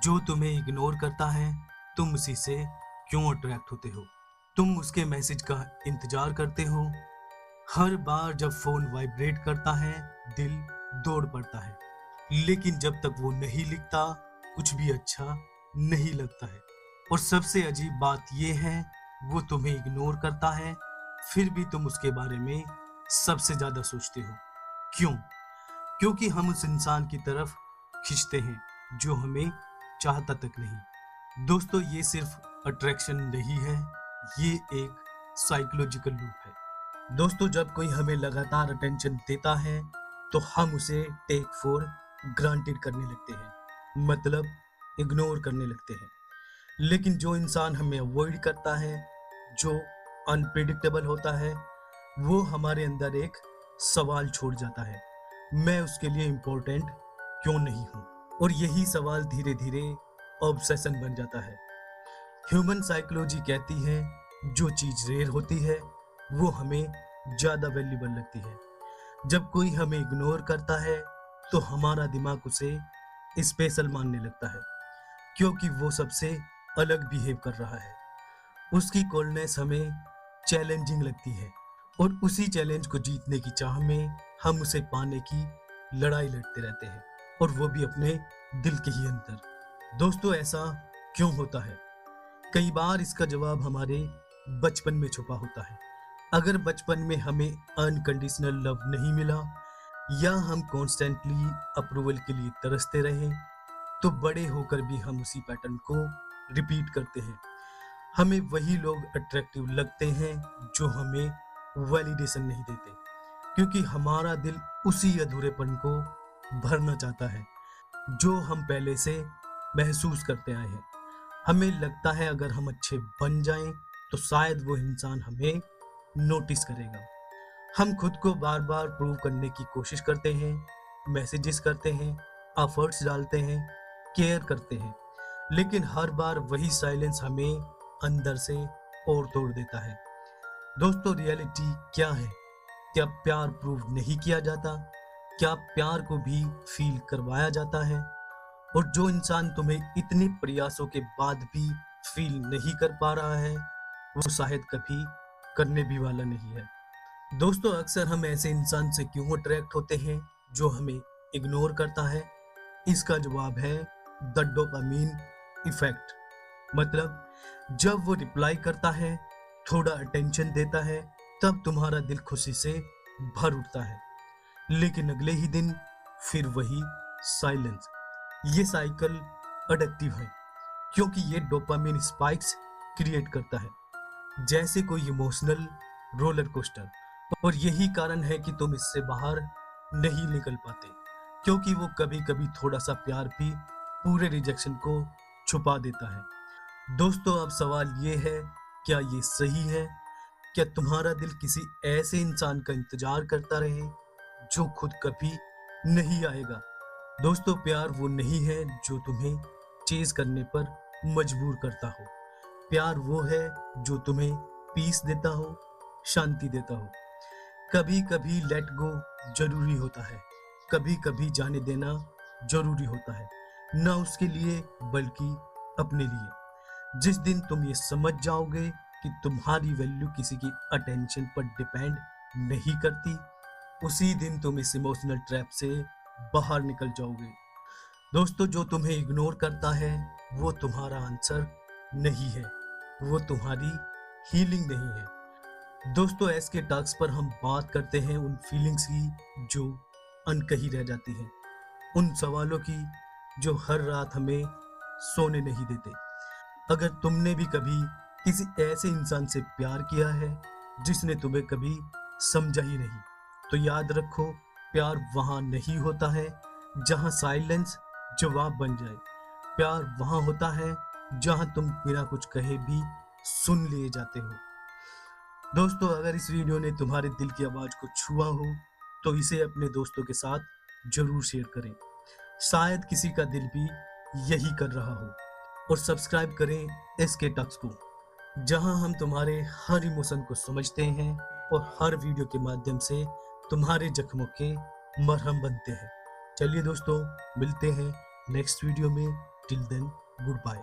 जो तुम्हें इग्नोर करता है, तुम उसी से क्यों अट्रैक्ट होते हो? तुम उसके मैसेज का इंतजार करते हो। हर बार जब फोन वाइब्रेट करता है, दिल दौड़ पड़ता है। लेकिन जब तक वो नहीं लिखता, कुछ भी अच्छा नहीं लगता है। और सबसे अजीब बात यह है, वो तुम्हें इग्नोर करता है, फिर भी तुम उसके बारे में सबसे ज्यादा सोचते हो। क्यों? क्योंकि हम उस इंसान की तरफ खींचते हैं जो हमें चाहता तक नहीं। दोस्तों, ये सिर्फ अट्रैक्शन नहीं है, ये एक साइकोलॉजिकल लूप है। दोस्तों, जब कोई हमें लगातार अटेंशन देता है तो हम उसे टेक फॉर ग्रांटेड करने लगते हैं, मतलब इग्नोर करने लगते हैं। लेकिन जो इंसान हमें अवॉइड करता है, जो अनप्रिडिक्टेबल होता है, वो हमारे अंदर एक सवाल छोड़ जाता है, मैं उसके लिए इम्पोर्टेंट क्यों नहीं हूं? और यही सवाल धीरे धीरे ऑब्सेशन बन जाता है। ह्यूमन साइकोलॉजी कहती है, जो चीज रेयर होती है वो हमें ज्यादा वैल्यूबल लगती है। जब कोई हमें इग्नोर करता है तो हमारा दिमाग उसे स्पेशल मानने लगता है, क्योंकि वो सबसे अलग बिहेव कर रहा है। उसकी कोल्डनेस हमें चैलेंजिंग लगती है, और उसी चैलेंज को जीतने की चाह में हम उसे पाने की लड़ाई लड़ते रहते हैं, और वो भी अपने दिल के ही अंदर। दोस्तों, ऐसा क्यों होता है? कई बार इसका जवाब हमारे बचपन में छुपा होता है। अगर बचपन में हमें अनकंडीशनल लव नहीं मिला, या हम कॉन्स्टेंटली अप्रूवल के लिए तरसते रहे, तो बड़े होकर भी हम उसी पैटर्न को रिपीट करते हैं। हमें वही लोग अट्रैक्टिव लगते हैं जो हमें वैलिडेशन नहीं देते, क्योंकि हमारा दिल उसी अधूरेपन को भरना चाहता है जो हम पहले से महसूस करते आए हैं। हमें लगता है अगर हम अच्छे बन जाएं तो शायद वो इंसान हमें नोटिस करेगा। हम खुद को बार बार प्रूव करने की कोशिश करते हैं, मैसेजेस करते हैं, एफर्ट्स डालते हैं, केयर करते हैं, लेकिन हर बार वही साइलेंस हमें अंदर से और तोड़ देता है। दोस्तों, रियलिटी क्या है? क्या प्यार प्रूव नहीं किया जाता? क्या प्यार को भी फील करवाया जाता है? और जो इंसान तुम्हें इतने प्रयासों के बाद भी फील नहीं कर पा रहा है, वो शायद कभी करने भी वाला नहीं है। दोस्तों, अक्सर हम ऐसे इंसान से क्यों अट्रैक्ट होते हैं जो हमें इग्नोर करता है? इसका जवाब है द डोपामीन इफेक्ट। मतलब जब वो रिप्लाई करता है, थोड़ा अटेंशन देता है, तब तुम्हारा दिल खुशी से भर उठता है, लेकिन अगले ही दिन फिर वही साइलेंस। ये साइकिल अडिक्टिव है, क्योंकि ये डोपामिन स्पाइक्स क्रिएट करता है, जैसे कोई इमोशनल रोलर कोस्टर। और यही कारण है कि तुम इससे बाहर नहीं निकल पाते, क्योंकि वो कभी कभी थोड़ा सा प्यार भी पूरे रिजेक्शन को छुपा देता है। दोस्तों, अब सवाल ये है, क्या ये सही है? क्या तुम्हारा दिल किसी ऐसे इंसान का इंतजार करता रहे जो खुद कभी नहीं आएगा? दोस्तों, प्यार वो नहीं है जो तुम्हें चेज करने पर मजबूर करता हो। प्यार वो है जो तुम्हें पीस देता हो, शांति देता हो। कभी कभी लेट गो जरूरी होता है, कभी कभी जाने देना जरूरी होता है, ना उसके लिए बल्कि अपने लिए। जिस दिन तुम ये समझ जाओगे कि तुम्हारी वैल्यू किसी की अटेंशन पर डिपेंड नहीं करती, उसी दिन तुम इस इमोशनल ट्रैप से बाहर निकल जाओगे। दोस्तों, जो तुम्हें इग्नोर करता है वो तुम्हारा आंसर नहीं है, वो तुम्हारी हीलिंग नहीं है। दोस्तों, एस के टॉक्स पर हम बात करते हैं उन फीलिंग्स की जो अनकही रह जाती हैं, उन सवालों की जो हर रात हमें सोने नहीं देते। अगर तुमने भी कभी किसी ऐसे इंसान से प्यार किया है जिसने तुम्हें कभी समझा ही नहीं, तो याद रखो, प्यार वहां नहीं होता है जहां साइलेंस जवाब बन जाए। प्यार वहां होता है जहां तुम बिना कुछ कहे भी सुन लिए जाते हो। दोस्तों, अगर इस वीडियो ने तुम्हारे दिल की आवाज को छुआ हो तो इसे अपने दोस्तों के साथ जरूर शेयर करें। शायद किसी का दिल भी यही कर रहा हो। और सब्सक्राइब करें एसके टॉक्स को, जहां हम तुम्हारे हर इमोशन को समझते हैं और हर वीडियो के माध्यम से तुम्हारे जख्मों के मरहम बनते हैं। चलिए दोस्तों, मिलते हैं नेक्स्ट वीडियो में। Till then, good bye.